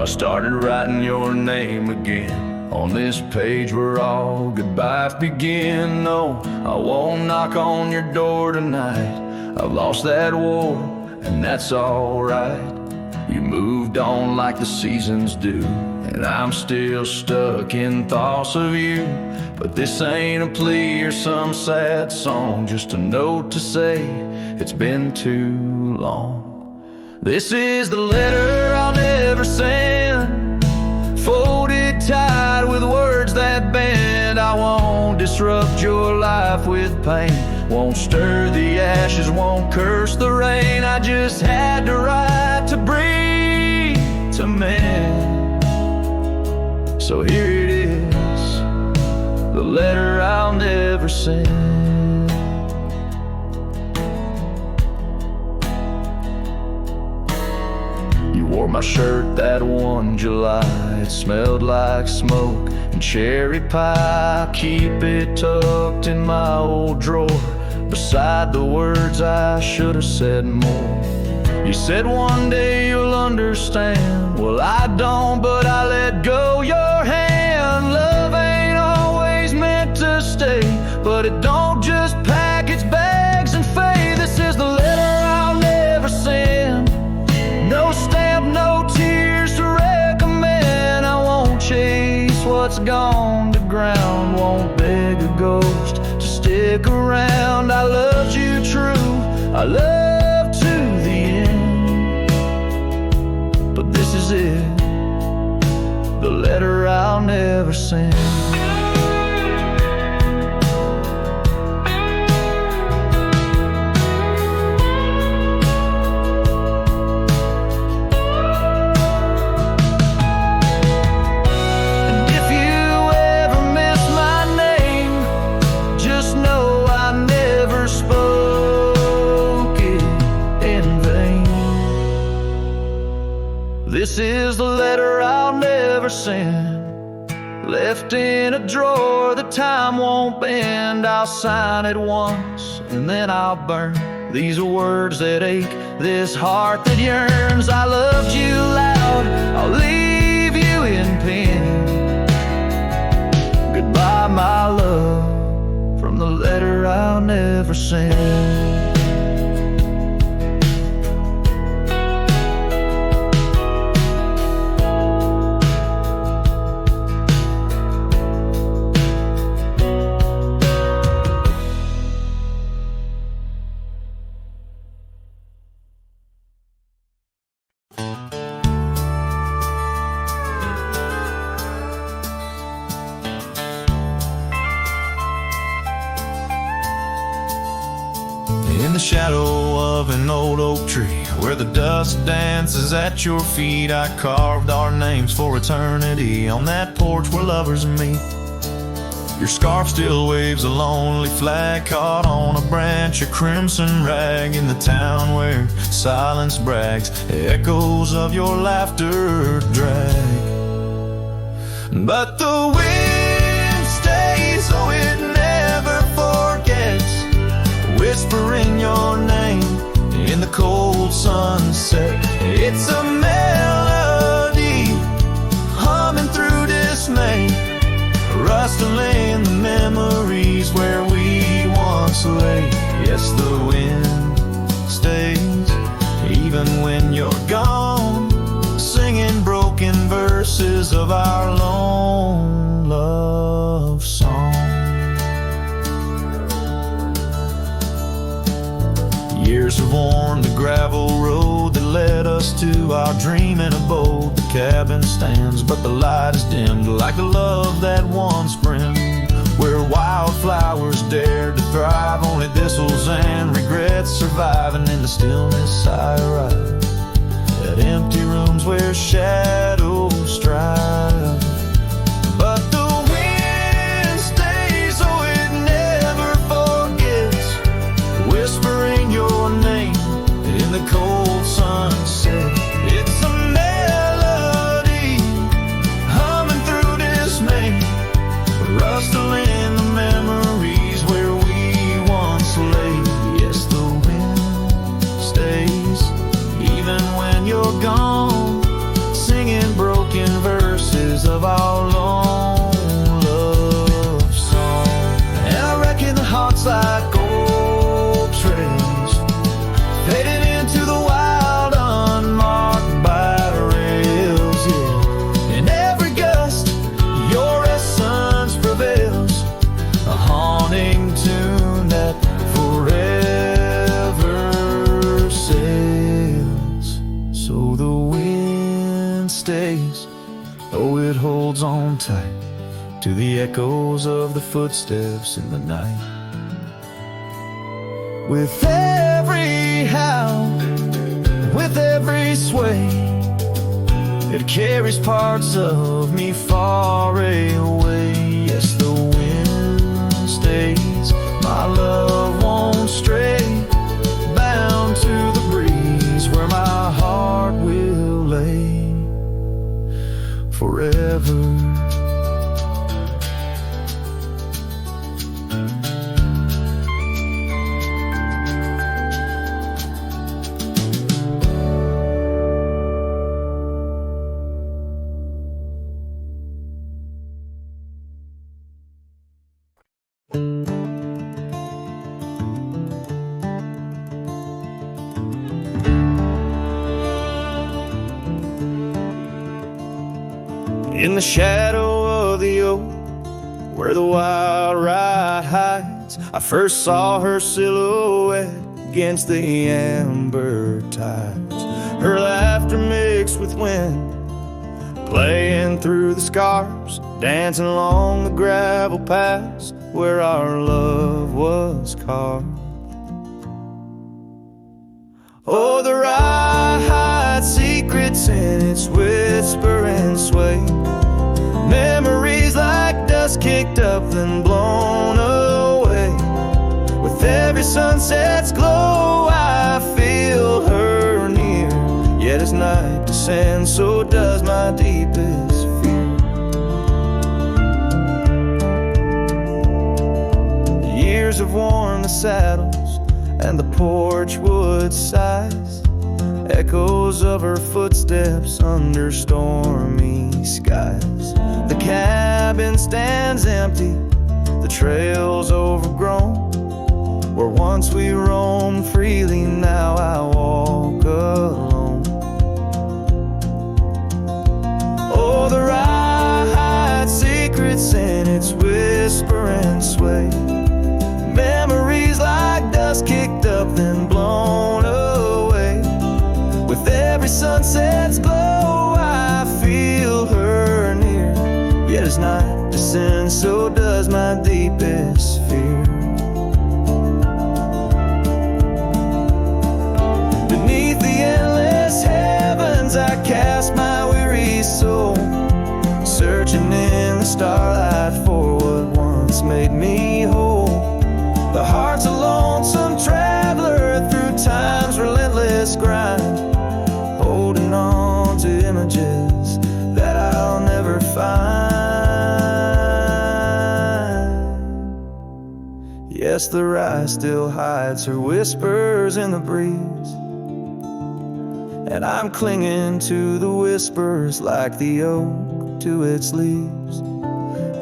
I started writing your name again on this page where all goodbyes begin. No, I won't knock on your door tonight. I've lost that war, and that's alright. You moved on like the seasons do, and I'm still stuck in thoughts of you. But this ain't a plea or some sad song, just a note to say it's been too long. This is the letter I'll never send, folded tight with words that bend. I won't disrupt your life with pain, won't stir the ashes, won't curse the rain. I just had to write to breathe, to mend. So here it is, the letter I'll never send. You wore my shirt that one July. It smelled like smoke and cherry pie. Keep it tucked in my old drawer, beside the words I should have said more. You said one day you'll understand. Well, I don't, but I let go your hand. Love ain't always meant to stay, but it don't just pack its bags and fade. This is the letter I'll never send. No stamp, no tears to recommend. I won't chase what's gone to ground, won't beg a ghost to stick around. I loved you true, I loved to the end. But this is it, the letter I'll never send. This is the letter I'll never send, left in a drawer that time won't bend. I'll sign it once and then I'll burn these words that ache, this heart that yearns. I loved you loud, I'll leave you in pain. Goodbye, my love, from the letter I'll never send. In the shadow of an old oak tree, where the dust dances at your feet, I carved our names for eternity on that porch where lovers meet. Your scarf still waves a lonely flag caught on a branch, a crimson rag in the town where silence brags, echoes of your laughter drag. But the wind stays, oh it never forgets, whispering your name in the cold sunset. It's a melody humming through dismay, rustling the memories where we once lay. Yes, the wind stays even when you're gone, singing broken verses of our lone love song. Years have worn the gravel road that led us to our dreaming abode. The cabin stands, but the light is dimmed, like the love that once brimmed, where wildflowers dared to thrive. Only thistles and regrets surviving. In the stillness I arrive at empty rooms where shadows strive. But the wind stays, oh it never forgets, whispering your name in the cold sunset. It's a melody humming through dismay, rustling the memories where we once lay. Yes, the wind stays even when you're gone, singing tight to the echoes of the footsteps in the night. With every howl, with every sway, it carries parts of me far away. Yes, the wind stays, my love won't stray, bound to the breeze where my heart will lay forever. In the shadow of the oak, where the wild ride hides, I first saw her silhouette against the amber tides. Her laughter mixed with wind, playing through the scars, dancing along the gravel paths where our love was carved. Oh, the ride hides secrets in its whisper and sway, memories like dust kicked up then blown away. With every sunset's glow I feel her near, yet as night descends so does my deepest fear. The years have worn the saddles and the porch wood sighs, echoes of her footsteps under stormy skies. The cabin stands empty, the trail's overgrown, where once we roamed freely, now I walk alone. Oh, the ride hides secrets in its whisper and sway, memories like dust kicked up then blown away. With every sunset's glow I feel her near, yet as night descends so does my deepest fear. Beneath the endless heavens I cast my weary soul, searching in the starlight for what once made me whole. The heart's a lonesome traveler through time's relentless grind, holding on to images that I'll never find. Yes, the rye still hides her whispers in the breeze, and I'm clinging to the whispers like the oak to its leaves.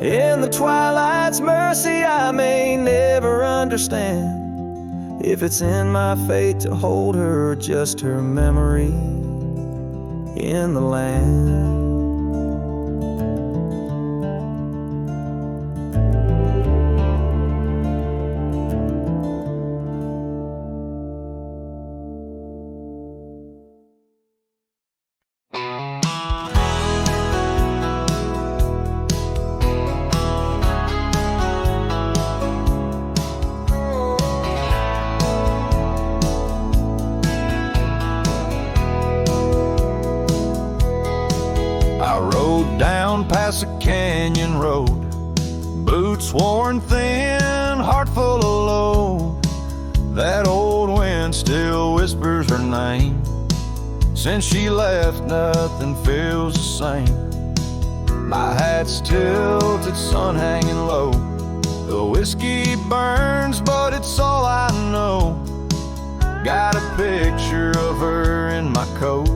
In the twilight's mercy I may never understand if it's in my fate to hold her or just her memory in the land. Past a canyon road, boots worn thin, heart full of load. That old wind still whispers her name. Since she left, nothing feels the same. My hat's tilted, sun hanging low. The whiskey burns, but it's all I know. Got a picture of her in my coat,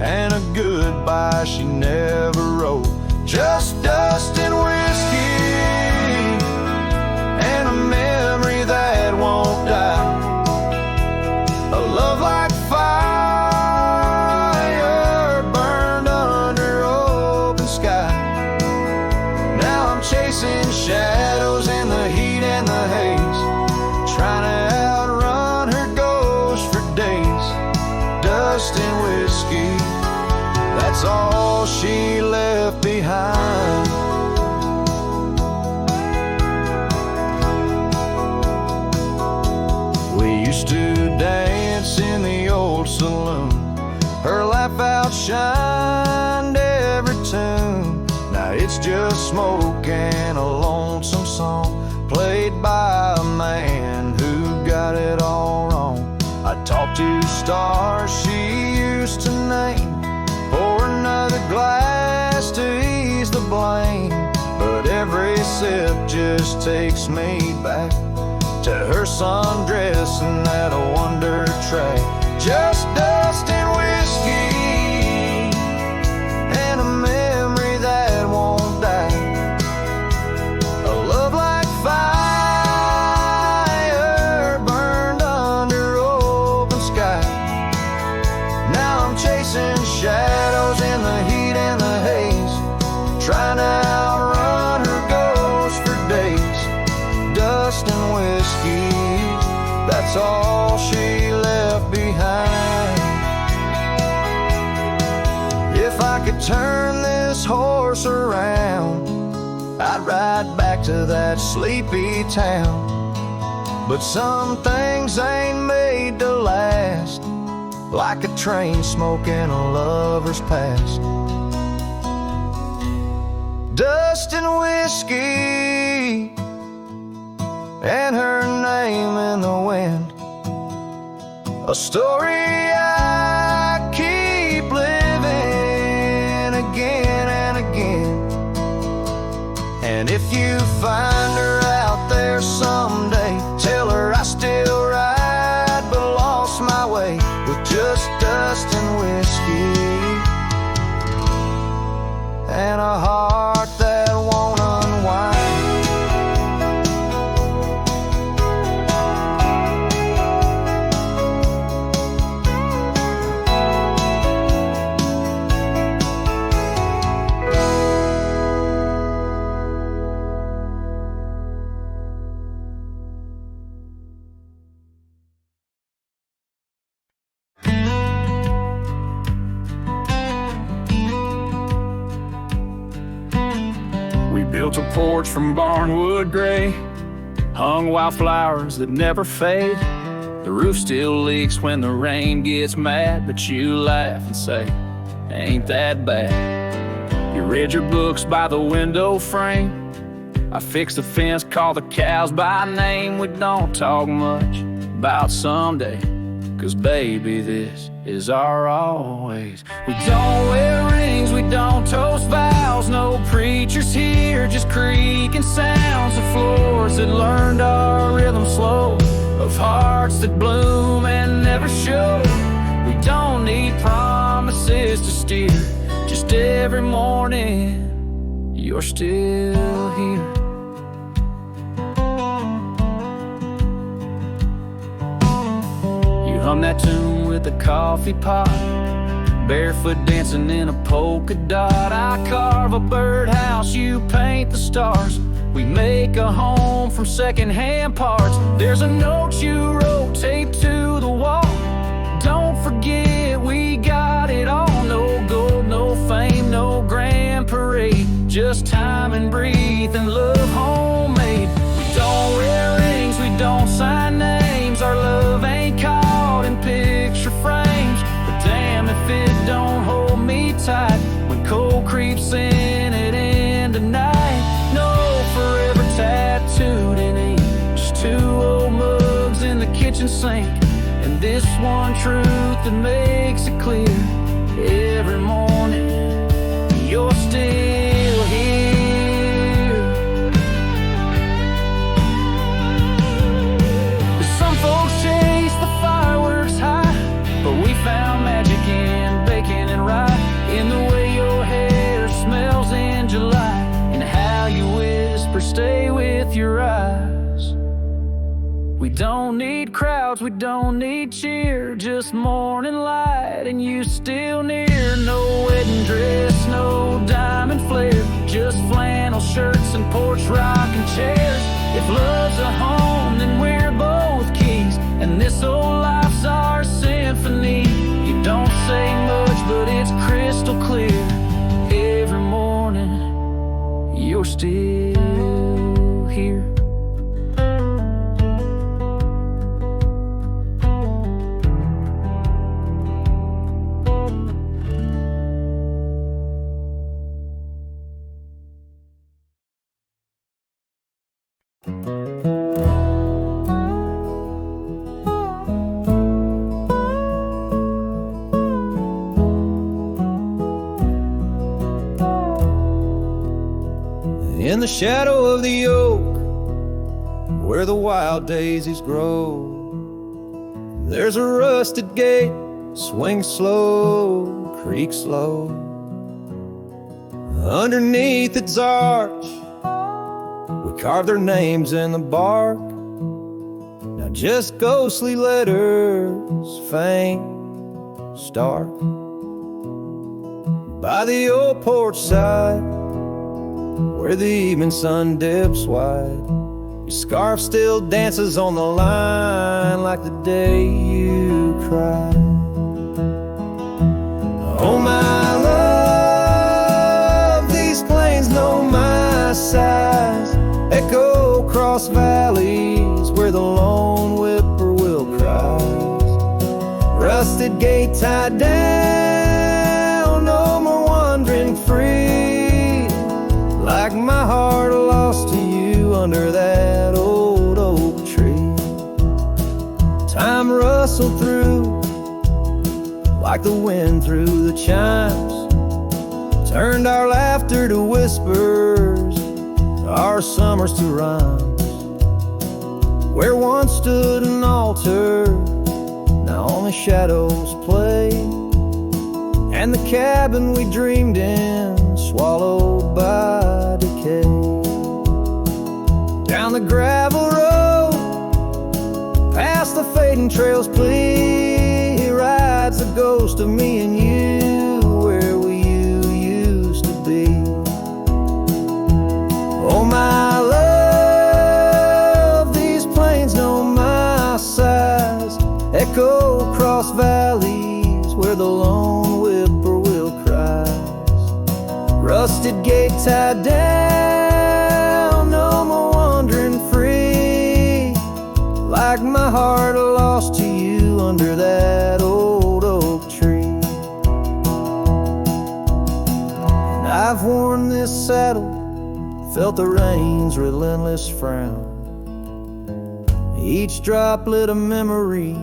and a goodbye she never wrote. Just dust and whiskey, and a memory that won't die. A love like fire burned under open sky. Now I'm chasing shadows in the heat and the haze, trying to outrun her ghost for used to dance in the old saloon. Her laugh outshined every tune. Now it's just smoke and a lonesome song played by a man who got it all wrong. I talked to stars she used to name, pour another glass to ease the blame, but every sip just takes me back to her sundress and that wonder track. Just dust and whiskey and a memory that won't die. A love like fire burned under open sky. Now I'm chasing shadows in the heat and the haze, trying to outrun her ghost for days. Dust and whiskey, that's all she left behind. If I could turn this horse around, I'd ride back to that sleepy town. But some things ain't made to last, like a train smoke in a lover's past. Dust and whiskey and her name in the wind, a story I keep living again and again. And if you find her out there someday, tell her I still ride but lost my way, with just dust and whiskey and a heart that won't unwind. Built a porch from barnwood gray, hung wildflowers that never fade. The roof still leaks when the rain gets mad, but you laugh and say, ain't that bad. You read your books by the window frame. I fixed the fence, call the cows by name. We don't talk much about someday, 'cause baby, this is our always. We don't wear rings, we don't toast vows. No preachers here, just creaking sounds of floors that learned our rhythm slow, of hearts that bloom and never show. We don't need promises to steer, just every morning you're still here. You hum that tune with a coffee pot, barefoot dancing in a polka dot. I carve a birdhouse, you paint the stars. We make a home from secondhand parts. There's a note you wrote taped to the wall. Don't forget we got it all. No gold, no fame, no grand parade, just time and breathe and love homemade. We don't wear rings, we don't sign names. Our love ain't caught in picture frames, but damn if it don't hold me tight when cold creeps in at end of night. No forever tattooed in ink, just two old mugs in the kitchen sink, and this one truth that makes it clear every morning you're still here. Some folks chase the fireworks high, but we found magic in bacon and rye, in the way your hair smells in July, and how you whisper stay with your eyes. We don't need crowds, we don't need cheer, just morning light and you still near. No wedding dress, no diamond flare, just flannel shirts and porch rocking chairs. If love's a home, then we're both keys, and this old life's our symphony. You don't say much, but it's crystal clear. Every morning, you're still here. the shadow of the oak, where the wild daisies grow. There's a rusted gate, swing slow, creak slow. Underneath its arch, we carve their names in the bark. Now just ghostly letters, faint, stark. By the old porch side, where the evening sun dips wide, your scarf still dances on the line like the day you cried. Oh my love, these plains know my size. Echo across valleys where the lone whippoorwill cries. Rusted gate tied down, no more wandering free, like my heart lost to you under that old oak tree. Time rustled through like the wind through the chimes, turned our laughter to whispers, our summers to rhymes. Where once stood an altar, now only shadows play, and the cabin we dreamed in swallowed by decay. Down the gravel road, past the fading trails plea, rides the ghost of me and you, where you used to be. Oh my love, these plains know my size. Echo across valleys where the lone whippoorwill cries. Rusted gate tied down, no more wandering free, like my heart lost to you under that old oak tree. And I've worn this saddle, felt the rain's relentless frown, each droplet a memory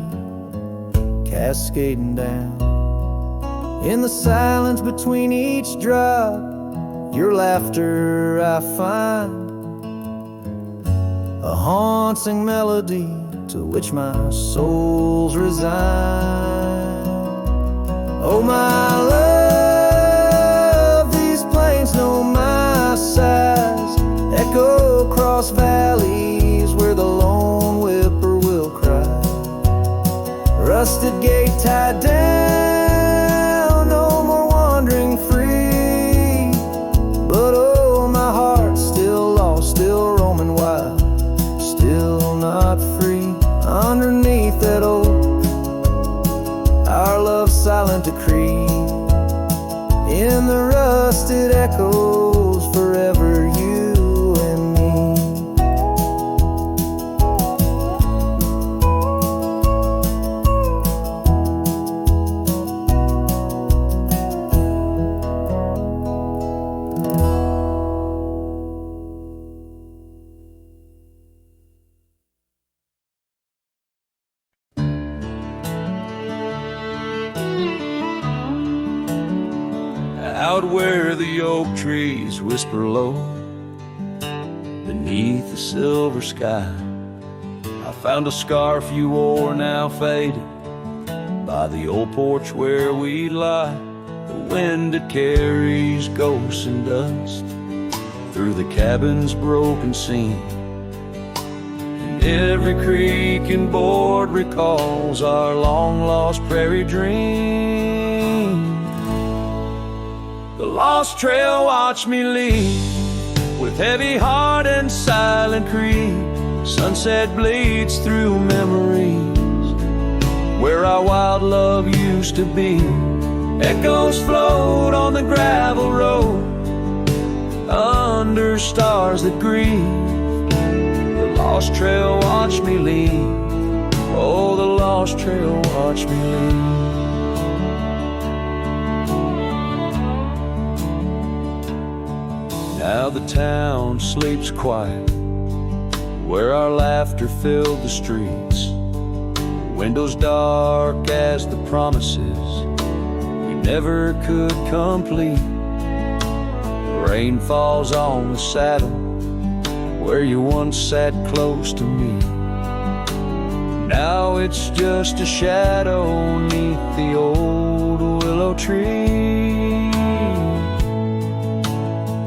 cascading down. In the silence between each drop, your laughter I find, a haunting melody to which my soul's resigned. Oh my love, these plains know my size. Echo across valleys where the lone whippoorwill cry. Rusted gate tied down, no more wandering free, but oh my heart still lost, still roaming wild, still not free. Underneath that oak, our love's silent decree, in the rusted echoes forever you and me. Out where the oak trees whisper low beneath the silver sky, I found a scarf you wore, now faded, by the old porch where we lie. The wind it carries ghosts and dust through the cabin's broken seam, and every creak and board recalls our long-lost prairie dream. The lost trail watched me leave with heavy heart and silent creep. Sunset bleeds through memories where our wild love used to be. Echoes float on the gravel road under stars that grieve. The lost trail watched me leave. Oh, the lost trail watched me leave. Now the town sleeps quiet, where our laughter filled the streets. Windows dark as the promises we never could complete. Rain falls on the saddle where you once sat close to me. Now it's just a shadow 'neath the old willow tree.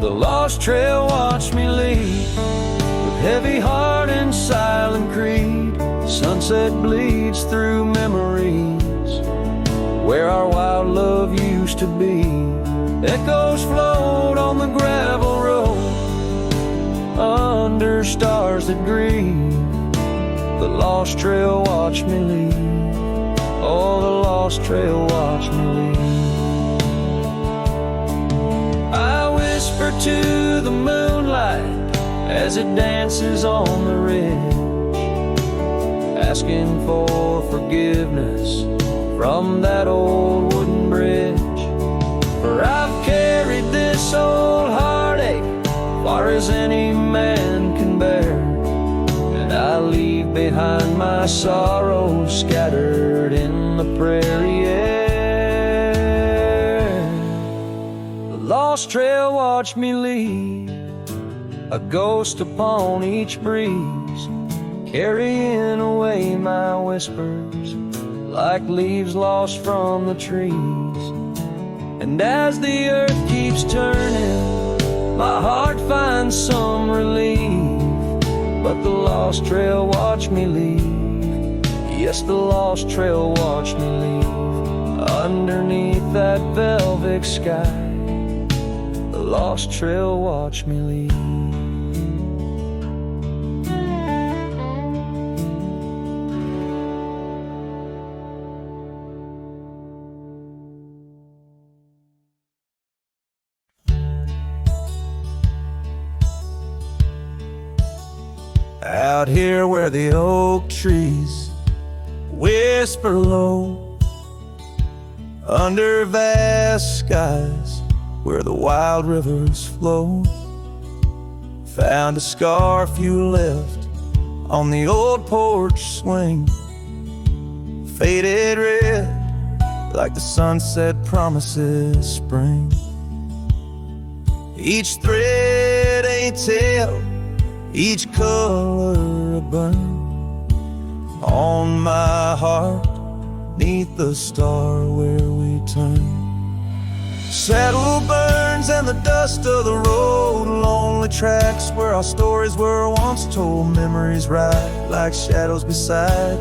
The lost trail watched me lead, with heavy heart and silent creed. Sunset bleeds through memories, where our wild love used to be. Echoes float on the gravel road, under stars that grieve. The lost trail watched me leave. Oh, the lost trail watched me leave. I whisper to the moonlight as it dances on the ridge, asking for forgiveness from that old wooden bridge. For I've carried this old heartache far as any man can bear, and I leave behind my sorrow scattered in the prairie air. The lost trail watched me leave, a ghost upon each breeze, carrying away my whispers like leaves lost from the trees. And as the earth keeps turning, my heart finds some relief. But the lost trail watched me leave. Yes, the lost trail watched me leave. Underneath that velvet sky, the lost trail watched me leave. Out here where the oak trees whisper low, under vast skies where the wild rivers flow, found a scarf you left on the old porch swing, faded red like the sunset promises spring. Each thread a tale, each color a burn on my heart, 'neath the star where we turn. Saddle burns and the dust of the road, lonely tracks where our stories were once told. Memories ride like shadows beside,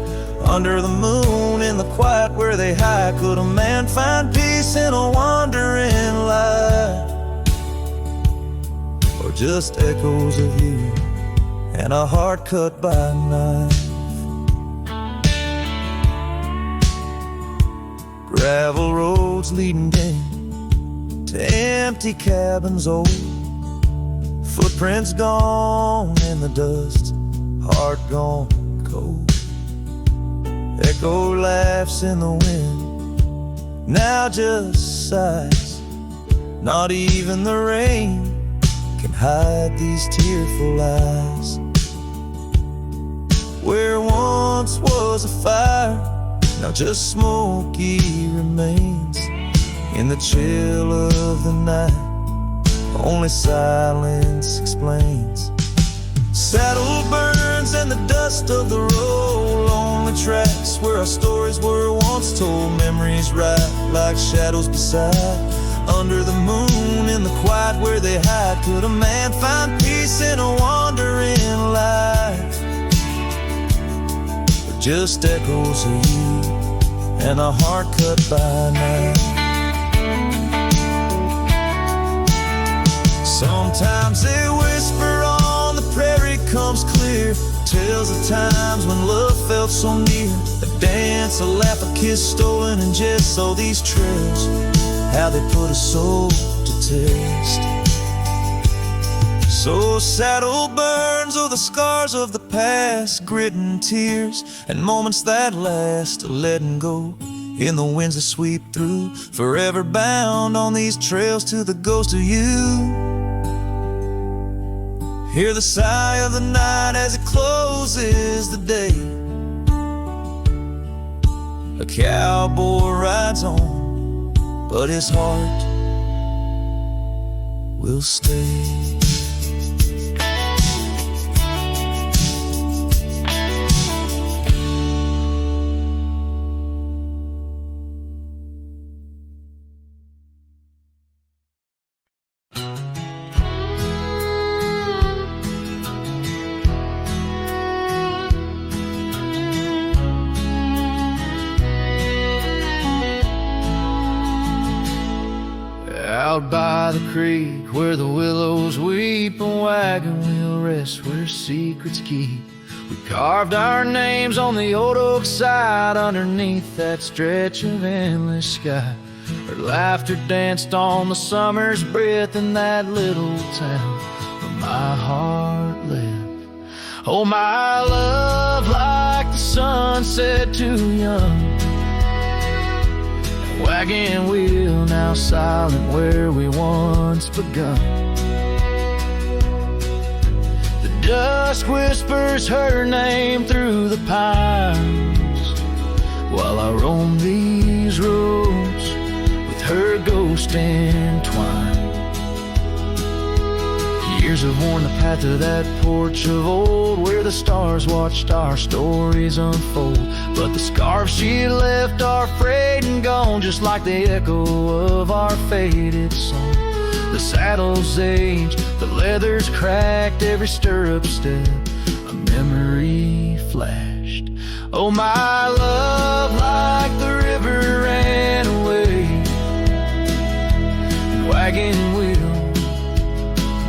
under the moon in the quiet where they hide. Could a man find peace in a wandering life, or just echoes of you and a heart cut by a knife? Gravel roads leading down to empty cabins old, footprints gone in the dust, heart gone cold. Echo laughs in the wind, now just sighs. Not even the rain can hide these tearful eyes. Where once was a fire, now just smoky remains. In the chill of the night, only silence explains. Saddle burns and the dust of the road, lonely tracks where our stories were once told. Memories ride like shadows beside, under the moon in the quiet where they hide. Could a man find peace in a wandering life, or just echoes of you and a heart cut by night? Sometimes they whisper on the prairie comes clear, tales of times when love felt so near. A dance, a laugh, a kiss stolen in jest. So these trails, how they put a soul to test. So saddle burns, oh the scars of the past, grit and tears, and moments that last, a letting go in the winds that sweep through. Forever bound on these trails to the ghost of you. Hear the sigh of the night as it closes the day. A cowboy rides on, but his heart will stay. Out by the creek where the willows weep, a wagon wheel rests where secrets keep. We carved our names on the old oak side underneath that stretch of endless sky. Her laughter danced on the summer's breath in that little town where my heart lived. Oh, my love, like the sunset too young. That wagon wheel now silent where we once begun. The dusk whispers her name through the pines while I roam these roads with her ghost entwined. Years have worn the path to that porch of old where the stars watched our stories unfold. But the scars she left are frayed and gone, just like the echo of our faded song. The saddle's aged, the leather's cracked, every stirrup step a memory flashed. Oh, my love, like the river ran away, and wagon wheel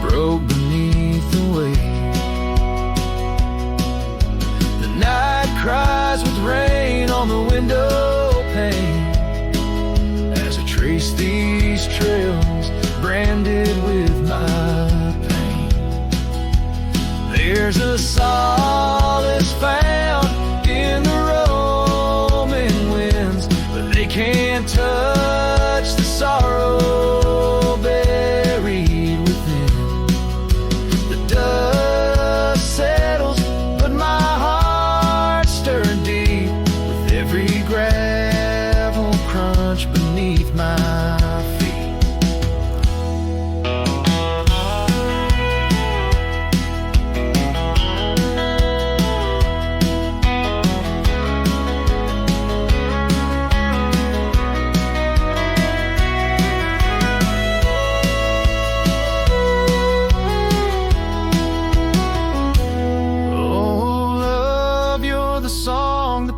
broke beneath the weight. The night cries with rain on the window pane as I trace these trails branded with my pain. There's a solace found in the roaming winds, but they can't touch the sorrow buried within. The dust settles, but my heart stirred deep with every gravel crunch beneath my feet.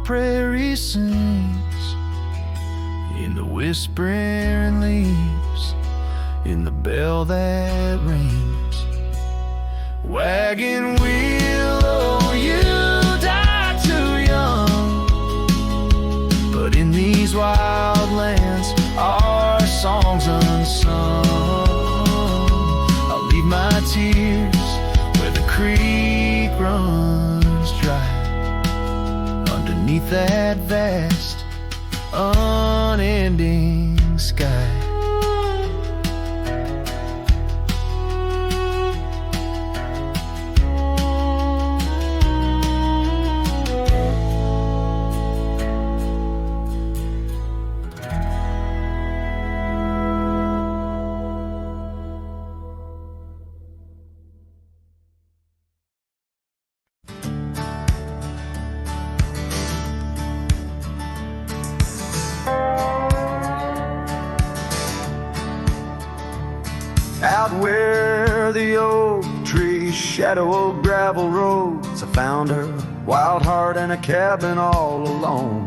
Prairie sings in the whispering leaves, in the bell that rings. Wagon wheel, oh, you died too young, but in these wild lands our songs unsung. I'll leave my tears where the creek runs dry, beneath that vast, unending sky. Out where the oak trees shadow old gravel roads, I found her, wild heart in a cabin all alone.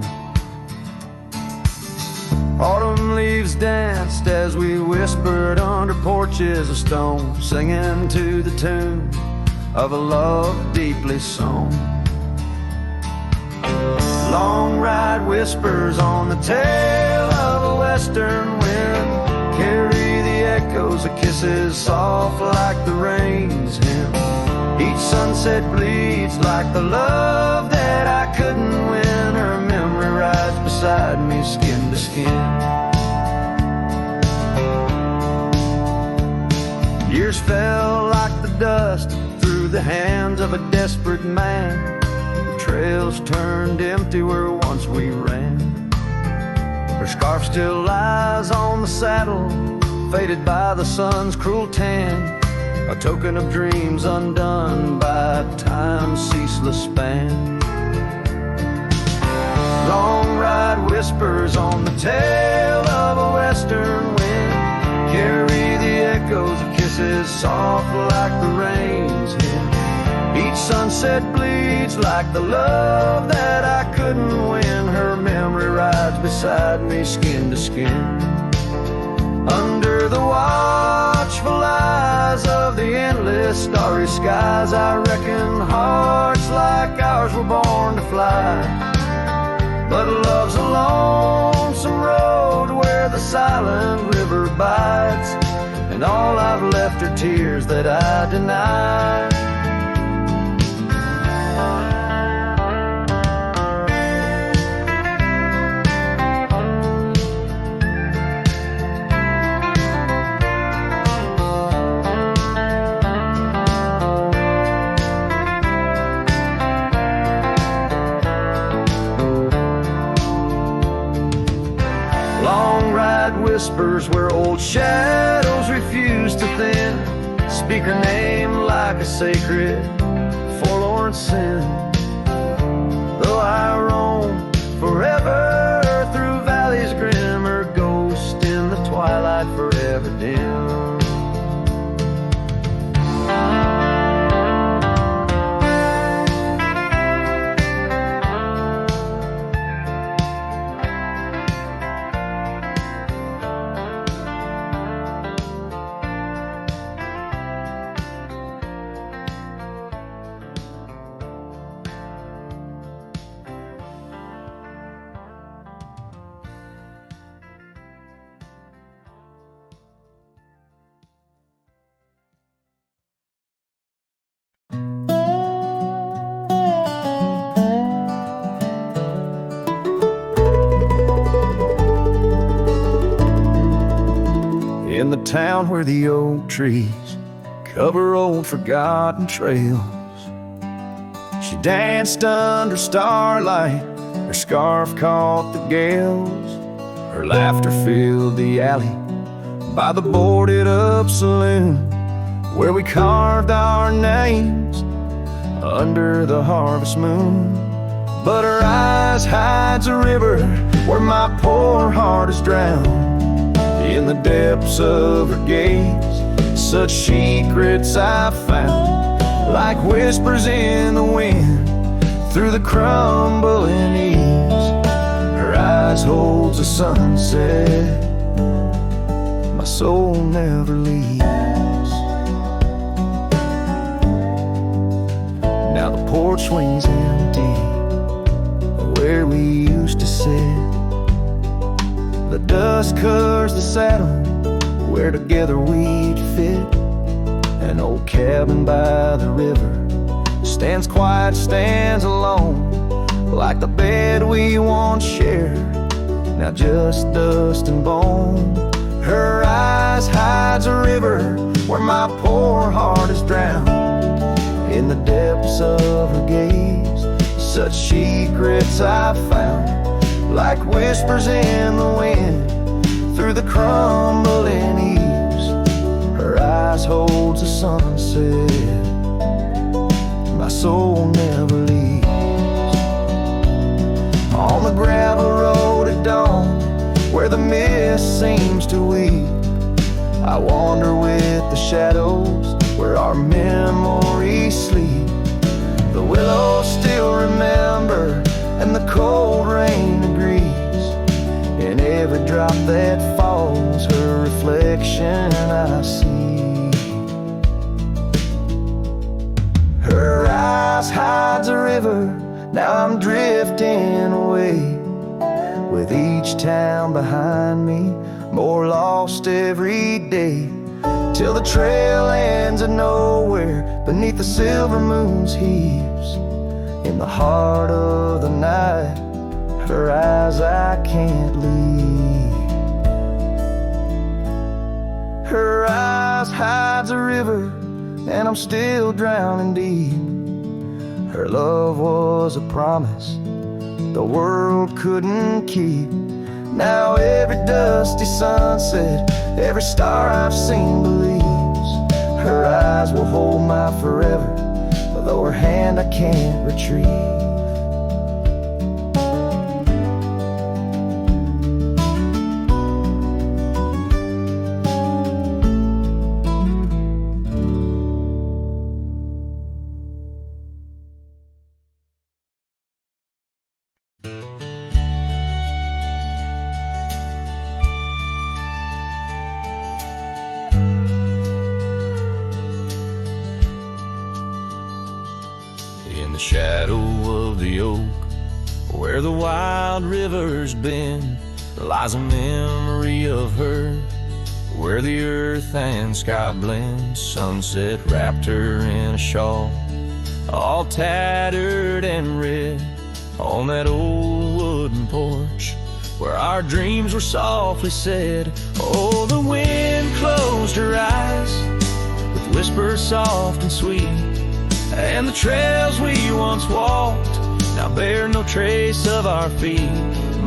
Autumn leaves danced as we whispered under porches of stone, singing to the tune of a love deeply sown. Long ride whispers on the tail of a western wind carry the echoes of kisses soft like the rain's hymn. Each sunset bleeds like the love that I couldn't win. Her memory rides beside me skin to skin. Years fell like the dust through the hands of a desperate man. The trails turned empty where once we ran. Her scarf still lies on the saddle, faded by the sun's cruel tan, a token of dreams undone by time's ceaseless span. Long ride whispers on the tail of a western wind carry the echoes of kisses soft like the rain's hymn. Each sunset bleeds like the love that I couldn't win. Her memory rides beside me skin to skin. Under the watchful eyes of the endless starry skies, I reckon hearts like ours were born to fly. But love's a lonesome road where the silent river bites, and all I've left are tears that I deny. Whispers where old shadows refuse to thin, speak her name like a sacred forlorn sin. Though I roam forever through valleys grim, or ghost in the twilight forever dim. In the town where the oak trees cover old forgotten trails, she danced under starlight, her scarf caught the gales. Her laughter filled the alley by the boarded up saloon, where we carved our names under the harvest moon. But her eyes hides a river where my poor heart is drowned. In the depths of her gaze, such secrets I found, like whispers in the wind through the crumbling eaves. Her eyes holds a sunset my soul never leaves. Now the porch swings empty where we used to sit. The dust covers the saddle where together we'd fit. An old cabin by the river stands quiet, stands alone, like the bed we once shared, now just dust and bone. Her eyes hides a river where my poor heart is drowned. In the depths of her gaze, such secrets I found, like whispers in the wind through the crumbling eaves. Her eyes holds a sunset my soul never leaves. On the gravel road at dawn, where the mist seems to weep, I wander with the shadows where our memories sleep. The willows still remember, and the cold rain agrees. In every drop that falls, her reflection I see. Her eyes hides a river, now I'm drifting away, with each town behind me, more lost every day, till the trail ends at nowhere beneath the silver moon's heaves. In the heart of the night, her eyes I can't leave. Her eyes hides a river, and I'm still drowning deep. Her love was a promise the world couldn't keep. Now every dusty sunset, every star I've seen believes. Her eyes will hold my forever, though her hand I can't retrieve. shadow of the oak, where the wild river's been, lies a memory of her, where the earth and sky blend. Sunset wrapped her in a shawl, all tattered and red, on that old wooden porch where our dreams were softly said. Oh, the wind closed her eyes with whispers soft and sweet, and the trails we once walked now bear no trace of our feet.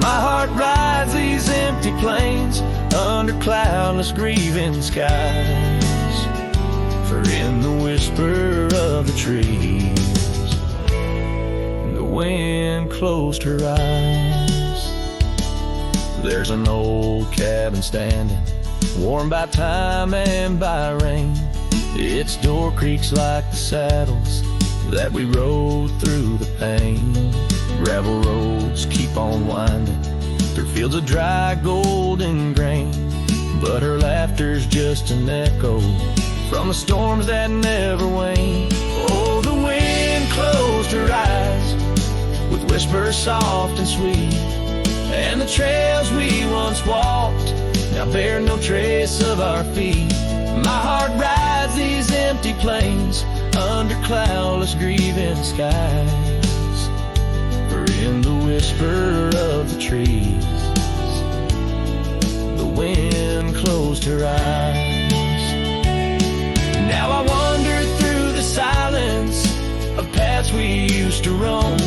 My heart rides these empty plains under cloudless grieving skies, for in the whisper of the trees the wind closed her eyes. There's an old cabin standing, warmed by time and by rain. Its door creaks like the saddles that we rode through the pain. Gravel roads keep on winding through fields of dry golden grain, but her laughter's just an echo from the storms that never wane. Oh, the wind closed her eyes with whispers soft and sweet, and the trails we once walked now bear no trace of our feet. My heart rides these empty plains under cloudless grieving skies, for in the whisper of the trees the wind closed her eyes. Now I wander through the silence of paths we used to roam,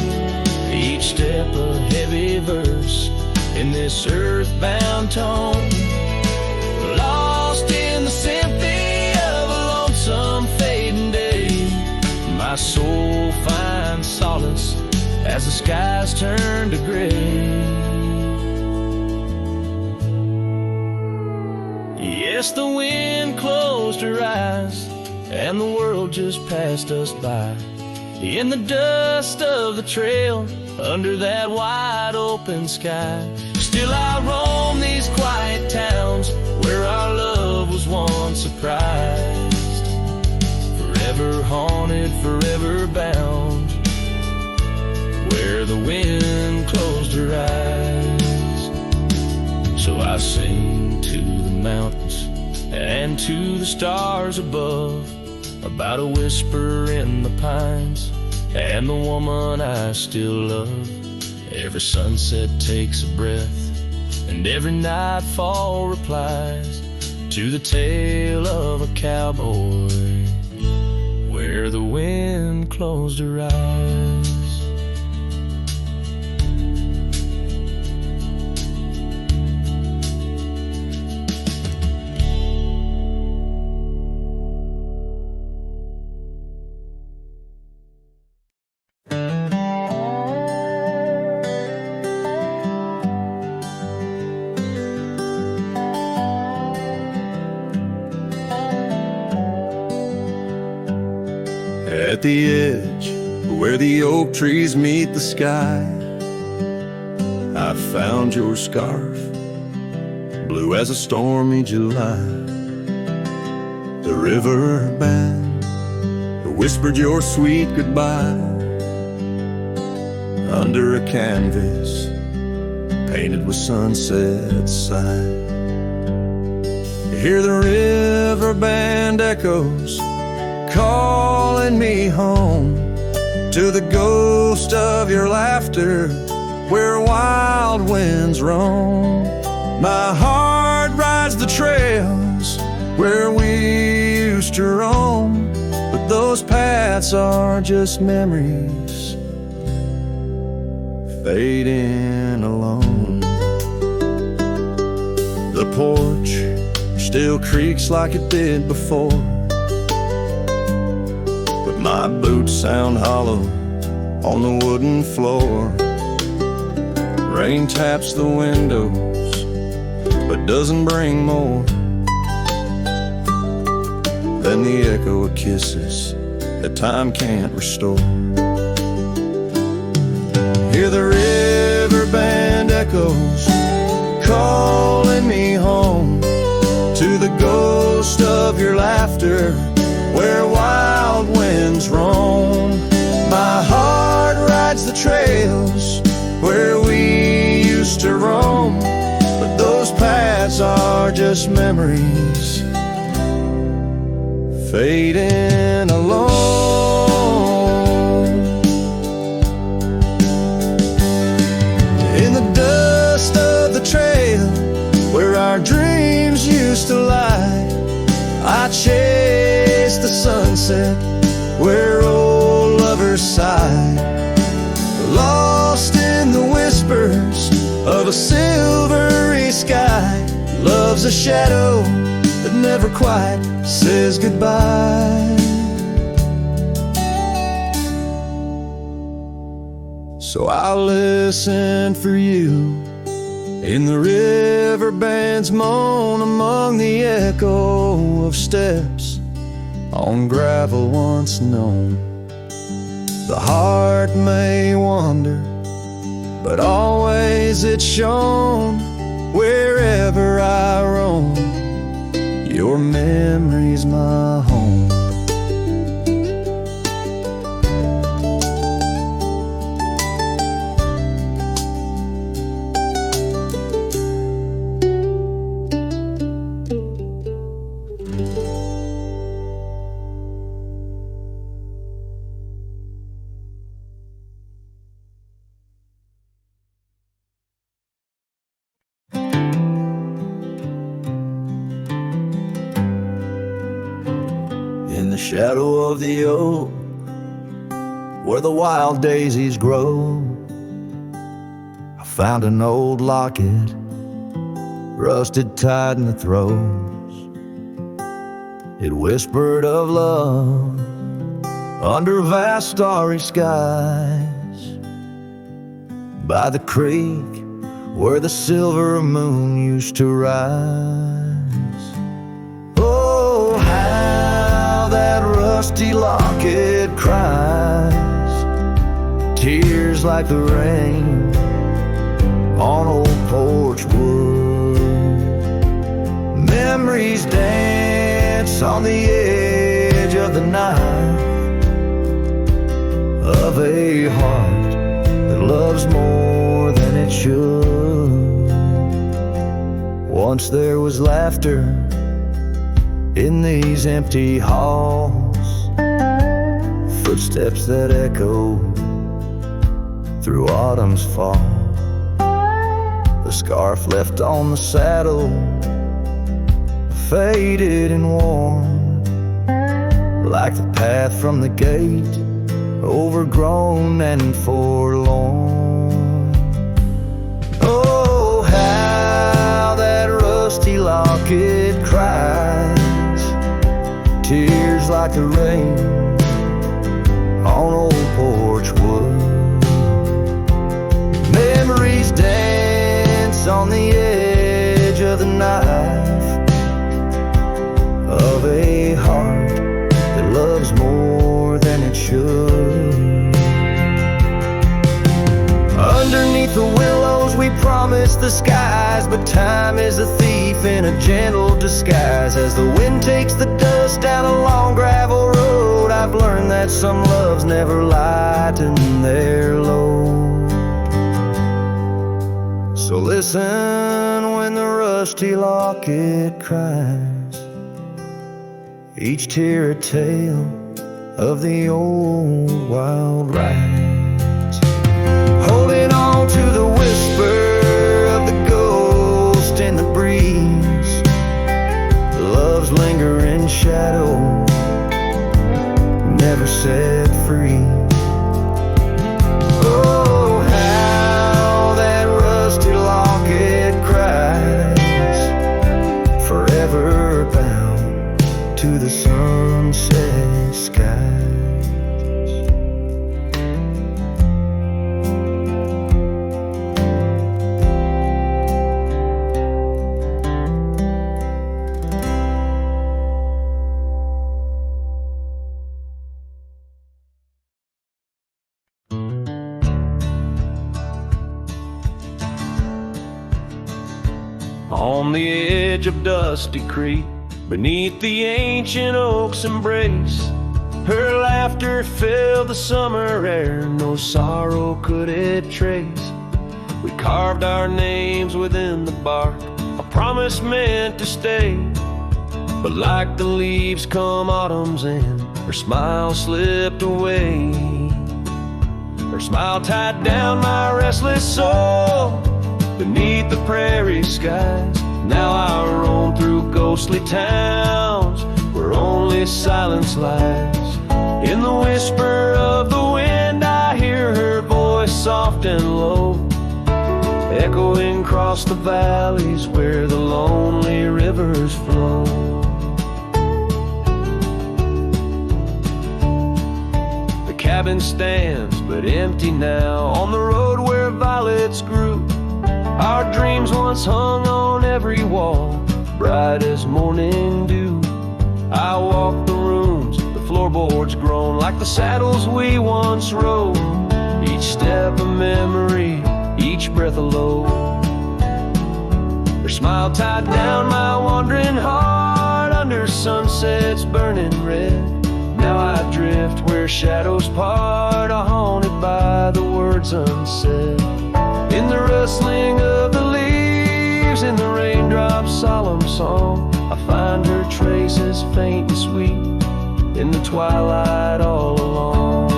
each step a heavy verse in this earthbound tone, lost in the symphony of a lonesome fading day. My soul finds solace as the skies turn to gray. Yes, the wind closed her eyes and the world just passed us by, in the dust of the trail under that wide open sky. Still I roam these quiet towns where our love was once surprised, forever haunted, forever bound, where the wind closed her eyes. So I sing to the mountains and to the stars above about a whisper in the pines and the woman I still love. Every sunset takes a breath and every nightfall replies to the tale of a cowboy where the wind closed her eyes. At the edge where the oak trees meet the sky, I found your scarf, blue as a stormy July. The river band whispered your sweet goodbye under a canvas painted with sunset sight. You hear the river band echoes calling me home to the ghost of your laughter where wild winds roam. My heart rides the trails where we used to roam, but those paths are just memories fading alone. The porch still creaks like it did before, my boots sound hollow on the wooden floor. Rain taps the windows, but doesn't bring more than the echo of kisses that time can't restore. Hear the river band echoes calling me home to the ghost of your laughter where wild winds roam. My heart to roam, but those paths are just memories fading alone. In the dust of the trail where our dreams used to lie, I chase the sunset where old lovers sigh, lost in the whispers of a silvery sky. Love's a shadow that never quite says goodbye. So I'll listen for you in the riverband's moan, among the echo of steps on gravel once known. The heart may wander, but always it's shown. Wherever I roam, your memory's my home. In the shadow of the oak, where the wild daisies grow, I found an old locket, rusted tight in the throes. It whispered of love under vast starry skies, by the creek where the silver moon used to rise. Oh, how that rusty locket cries, tears like the rain on old porch wood. Memories dance on the edge of the night, of a heart that loves more than it should. Once there was laughter in these empty halls, footsteps that echo through autumn's fall. The scarf left on the saddle, faded and worn, like the path from the gate, overgrown and forlorn. Oh, how that rusty locket cries, tears like the rain on old porch wood. Memories dance on the edge of the knife, of a heart that loves more than it should. Underneath the willows we promised the skies, but time is a thief in a gentle disguise. As the wind takes the dust down a long gravel road, I've learned that some loves never lighten their load. So listen when the rusty locket cries, each tear a tale of the old wild rides. Holding on to the whisper of the ghost in the breeze, love's lingering shadow never set free. Oh, how that rusty locket cries, forever bound to the sunset skies. On the edge of Dusty Creek, beneath the ancient oak's embrace, her laughter filled the summer air, no sorrow could it trace. We carved our names within the bark, a promise meant to stay. But like the leaves come autumn's end, her smile slipped away. Her smile tied down my restless soul beneath the prairie skies. Now I roam through ghostly towns where only silence lies. In the whisper of the wind I hear her voice soft and low, echoing across the valleys where the lonely rivers flow. The cabin stands but empty now on the road where violets grew. Our dreams once hung on every wall, bright as morning dew. I walk the rooms, the floorboards groan like the saddles we once rode. Each step a memory, each breath a load. Her smile tied down my wandering heart under sunsets burning red. Now I drift where shadows part, haunted by the words unsaid. In the rustling of the leaves, in the raindrops' solemn song, I find her traces faint and sweet in the twilight all along.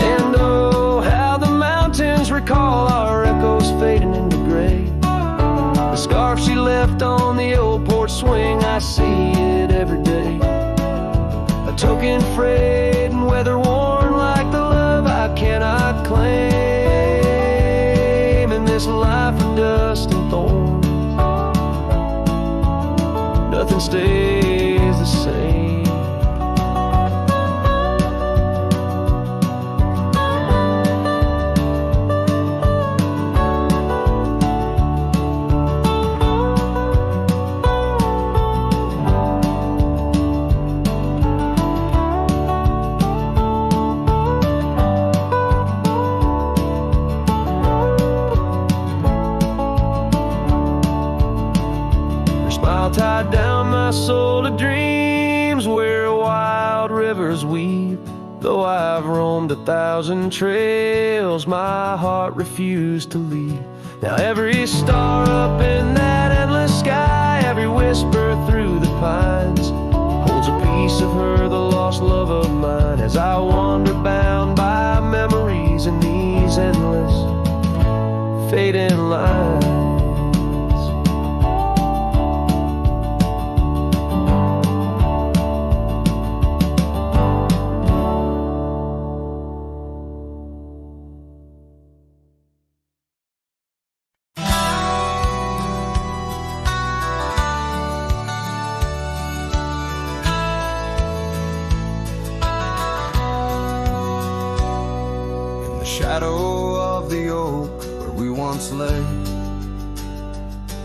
And oh, how the mountains recall our echoes fading into gray. The scarf she left on the old porch swing, I see it every day. A token frayed and weather worn like the love I cannot claim in this life of dust and thorns. Nothing stays the same. Tied down my soul to dreams where wild rivers weep. Though I've roamed 1,000 trails, my heart refused to leave. Now every star up in that endless sky, every whisper through the pines, holds a piece of her, the lost love of mine. As I wander bound by memories in these endless fading lines. Shadow of the oak where we once lay,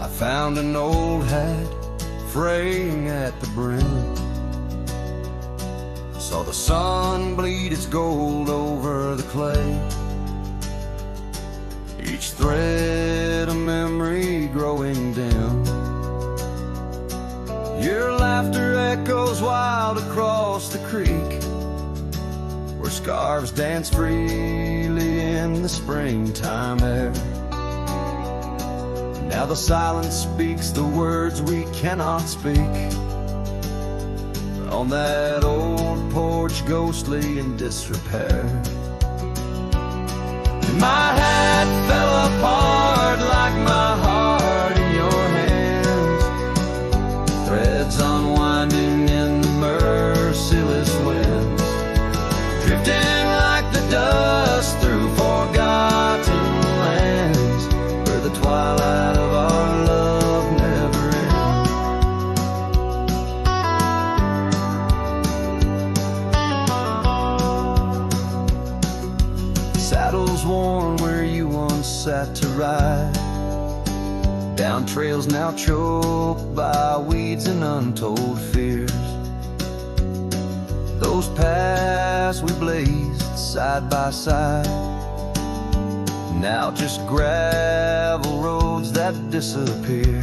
I found an old hat fraying at the brim. Saw the sun bleed its gold over the clay, each thread a memory growing dim. Your laughter echoes wild across the creek, where scarves dance freely in the springtime air. Now the silence speaks the words we cannot speak. On that old porch, ghostly in disrepair. My hat fell apart like my heart in your hands, threads unwinding in the merciless winds, drifting like the dust through forgotten lands, where the twilight of our love never ends. Saddles worn where you once sat to ride, down trails now choked by weeds and untold fears. Those paths we blazed side by side, now just gravel roads that disappear.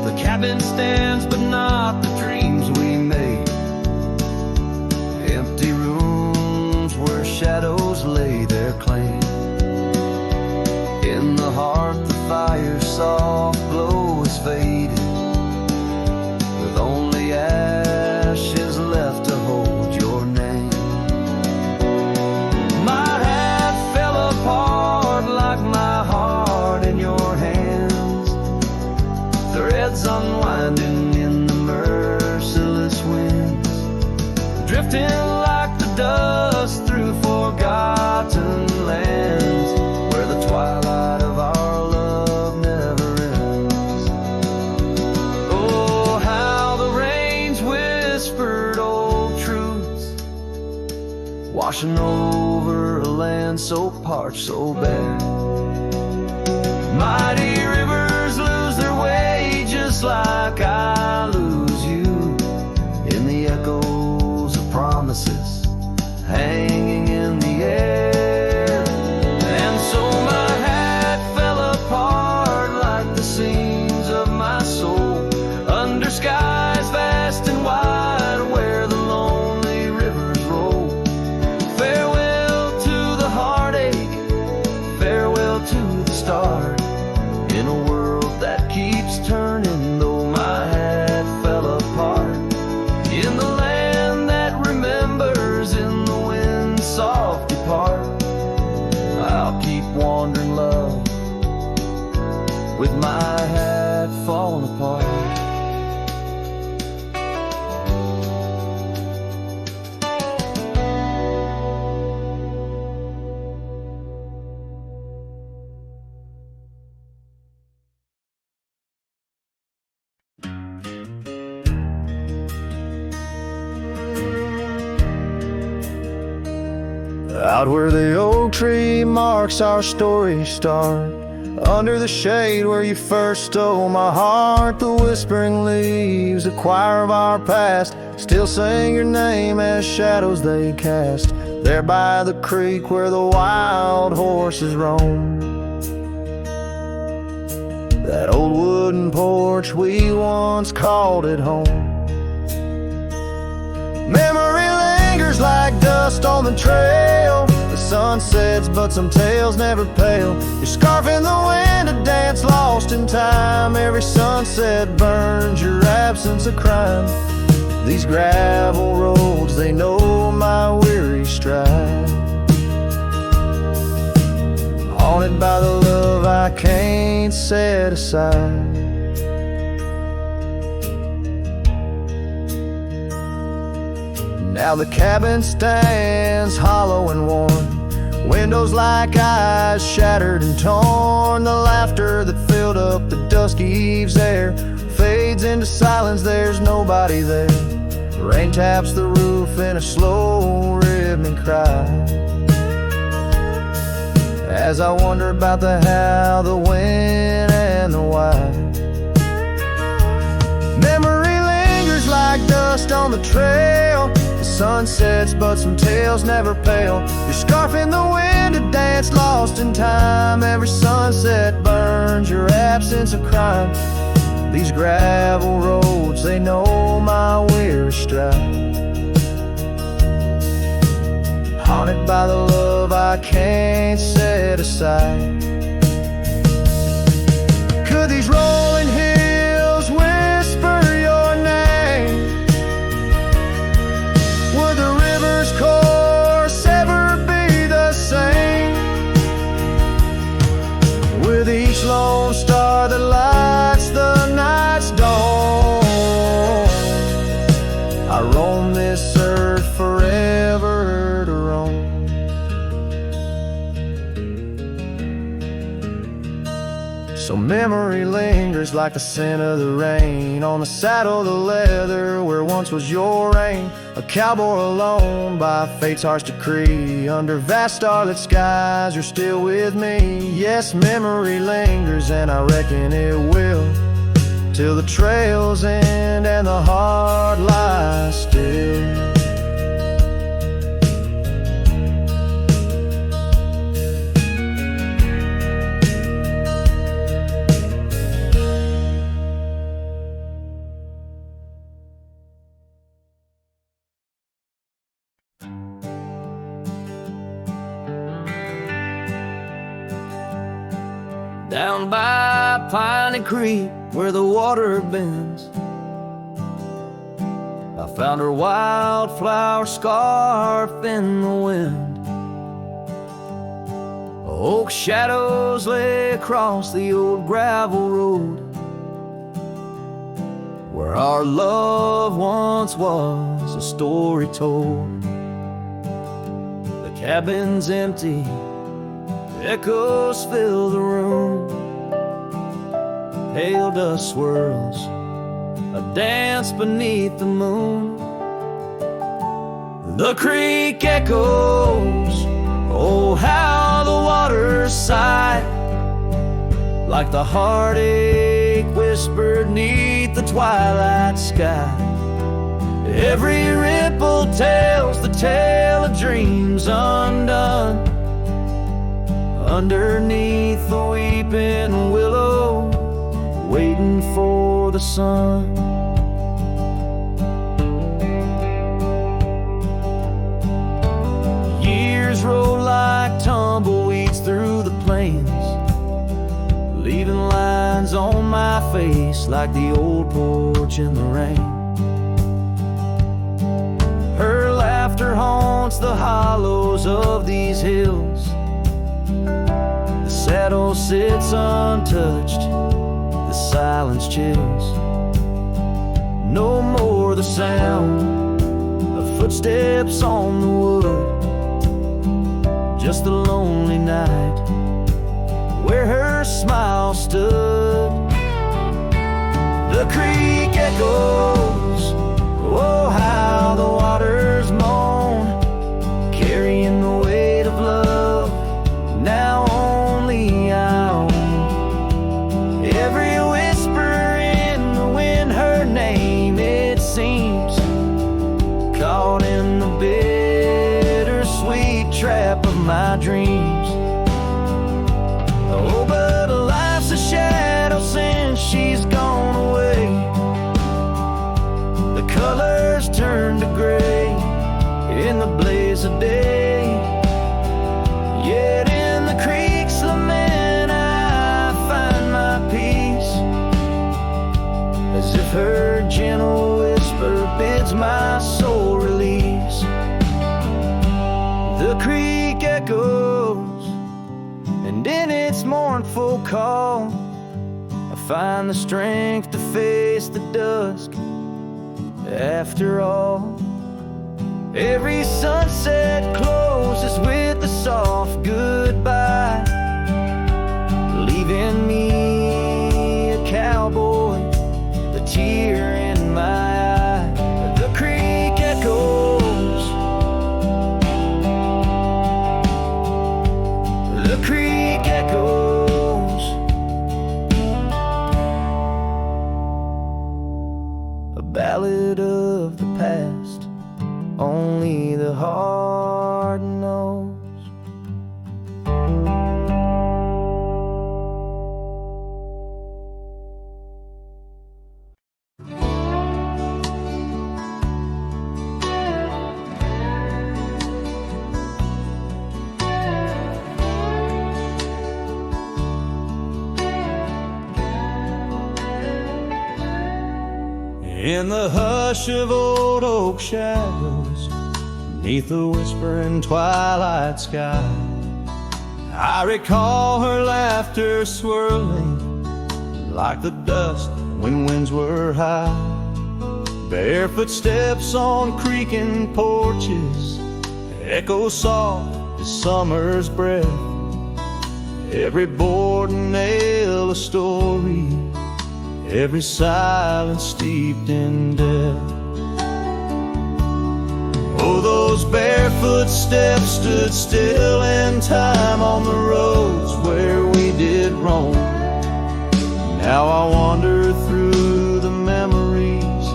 The cabin stands but not the dreams we made, empty rooms where shadows lay their parched so bare. Mighty rivers lose their way just like I lose you in the echoes of promises hanging in the air. And so my hat fell apart like the seams of my soul under skies vast and wide where the lonely rivers roll. Farewell to the heartache, farewell to the start, in a world that keeps turning though my hat fell apart. In the land that remembers, in the wind's soft depart, I'll keep wandering, love, with my hat falling apart. Out where the oak tree marks our story start, under the shade where you first stole my heart, the whispering leaves, a choir of our past, still sing your name as shadows they cast. There by the creek where the wild horses roam, that old wooden porch we once called it home. Memory lingers like dust on the trail, the sun sets but some tales never pale. Your scarf in the wind, a dance lost in time, every sunset burns your absence a crime. These gravel roads, they know my weary stride, haunted by the love I can't set aside. Now the cabin stands hollow and worn, windows like eyes shattered and torn. The laughter that filled up the dusky eve's air fades into silence, there's nobody there. The rain taps the roof in a slow rhythmic cry, as I wonder about the how, the when, and the why. Memory lingers like dust on the trail, the sun sets but some tales never pale. Your scarf in the wind, a dance lost in time, every sunset burns your absence a crime. These gravel roads, they know my weary stride, haunted by the love I can't set aside. Could these rolling hills whisper your name? Would the river's course ever be the same? With each lone star that lights the night's dawn, I roam this earth forever to roam. So memory lingers like the scent of the rain on the saddle, the leather where once was your reign. A cowboy alone by fate's harsh decree, under vast starlit skies you're still with me. Yes, memory lingers and I reckon it will, till the trails end and the heart lies still. Down by Piney Creek where the water bends, I found her wildflower scarf in the wind. Oak shadows lay across the old gravel road, where our love once was a story told. The cabin's empty, echoes fill the room, pale dust swirls, a dance beneath the moon. The creek echoes Oh, how the waters sigh, like the heartache whispered neath the twilight sky. Every ripple tells the tale of dreams undone, underneath the weeping willow, waiting for the sun. Years roll like tumbleweeds through the plains, leaving lines on my face like the old porch in the rain. Her laughter haunts the hollows of these hills. The saddle sits untouched, the silence chills. No more the sound of footsteps on the wood, just the lonely night where her smile stood. The creek echoes, oh how the waters moan, carrying the weight of love now only I own. Every whisper in the wind, her name it seems, caught in the bittersweet trap of my dreams. Oh, but life's a shadow since she's gone away. The colors turn to gray in the blaze of day. Yet in the creek's lament I find my peace, as if her gentle whisper bids my soul release. The creek echoes, and in its mournful call I find the strength to face the dusk. After all, every sunset closes with a soft goodbye, leaving me a cowboy, the tear in my eye. The creek echoes, the creek echoes. A ballad of the past, only the heart knows. In the hush of old oak shadows, neath the whispering twilight sky, I recall her laughter swirling like the dust when winds were high. Barefoot steps on creaking porches echo soft as summer's breath. Every board and nail a story, every silence steeped in death. Oh, those barefoot steps stood still in time on the roads where we did roam. Now I wander through the memories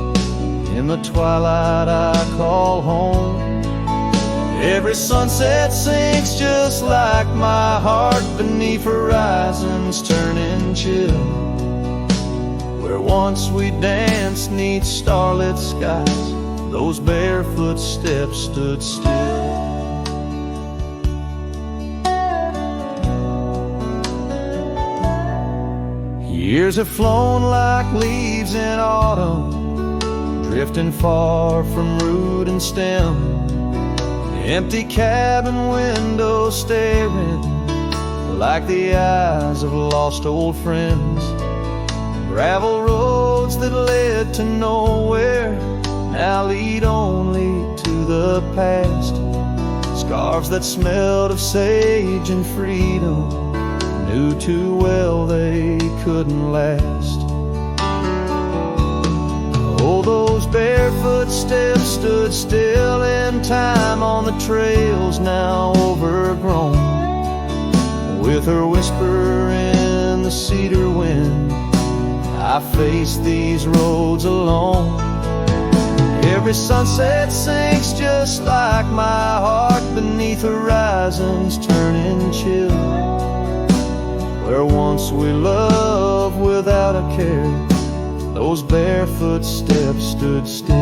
in the twilight I call home. Every sunset sinks just like my heart beneath horizons turning chill. Where once we danced 'neath starlit skies, those barefoot steps stood still. Years have flown like leaves in autumn, drifting far from root and stem. Empty cabin windows staring like the eyes of lost old friends. Gravel roads that led to nowhere now lead only to the past. Scarves that smelled of sage and freedom knew too well they couldn't last. Oh, those bare footsteps stood still in time on the trails now overgrown. With her whisper in the cedar wind, I face these roads alone. Every sunset sinks just like my heart beneath horizons turning chill. Where once we loved without a care, those barefoot steps stood still.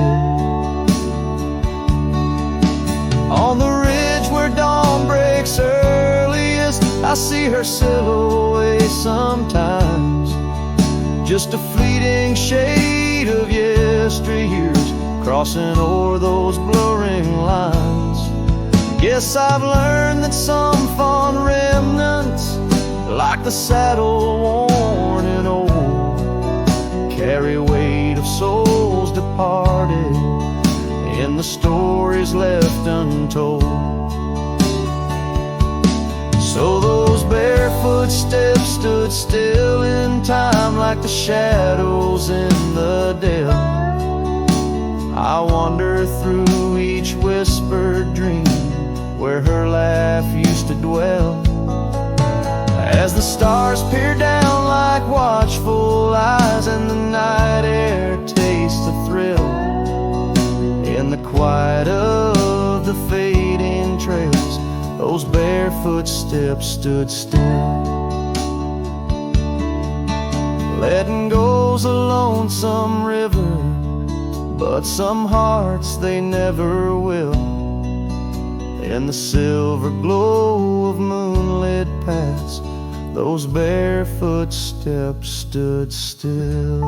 On the ridge where dawn breaks earliest, I see her silhouette sometimes, just a fleeting shade of yesteryears crossing o'er those blurring lines. Guess I've learned that some fond remnants, like the saddle worn and old, carry weight of souls departed in the stories left untold. So those barefoot steps stood still in time like the shadows in the dell. I wander through each whispered dream where her laugh used to dwell. As the stars peer down like watchful eyes and the night air tastes the thrill, in the quiet of the fading trails, those barefoot steps stood still. Letting go's a lonesome river, but some hearts they never will. In the silver glow of moonlit paths, those barefoot steps stood still.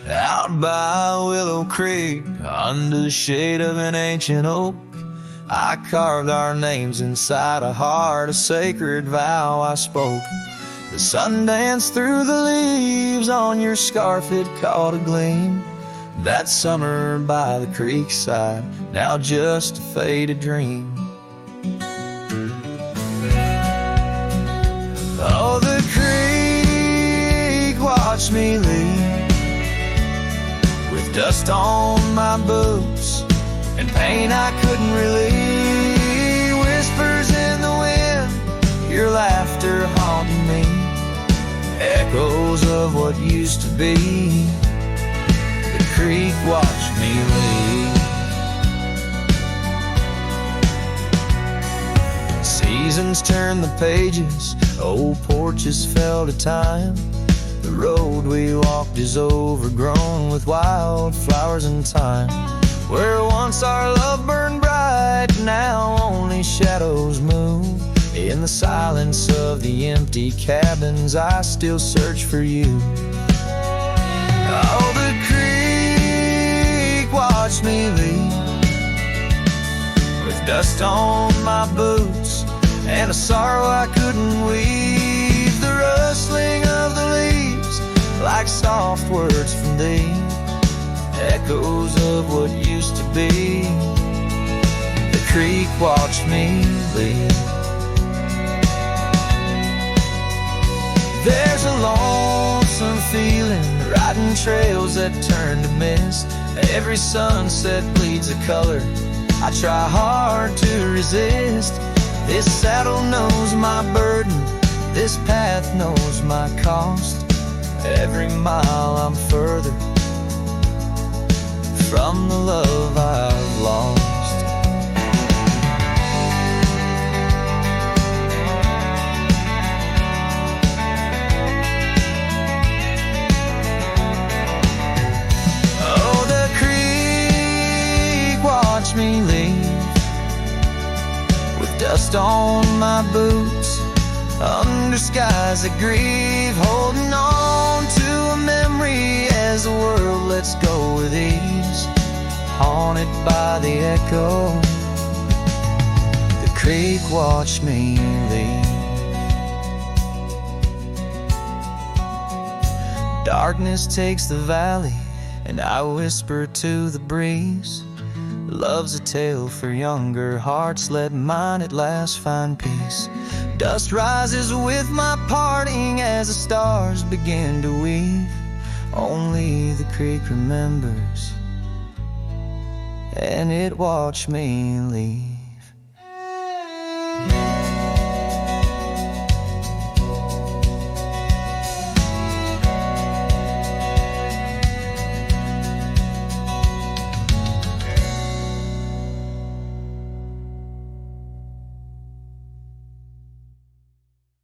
Out by Willow Creek, under the shade of an ancient oak, I carved our names inside a heart, a sacred vow I spoke. The sun danced through the leaves on your scarf, it caught a gleam. That summer by the creek side, now just a faded dream. Oh, the creek watched me leave, with dust on my boots and pain I couldn't relieve. Whispers in the wind, your laughter haunting me, echoes of what used to be. The creek watched me leave. Seasons turn the pages, old porches fell to time. The road we walked is overgrown with wildflowers and thyme. Where once our love burned bright, now only shadows move. In the silence of the empty cabins, I still search for you. Oh, the creek watched me leave, with dust on my boots and a sorrow I couldn't weave. The rustling of the leaves, like soft words from thee, echoes of what used to be. The creek watched me leave. There's a lonesome feeling, riding trails that turn to mist. Every sunset bleeds a color I try hard to resist. This saddle knows my burden, this path knows my cost. Every mile I'm further from the love I've lost. Oh, the creek watched me leave, with dust on my boots, under skies that grieve, holding on to a memory as the world lets go with ease, haunted by the echo. The creek watched me leave. Darkness takes the valley, and I whisper to the breeze, Love's a tale for younger hearts, let mine at last find peace. Dust rises with my parting as the stars begin to weave. Only the creek remembers, and it watched me leave.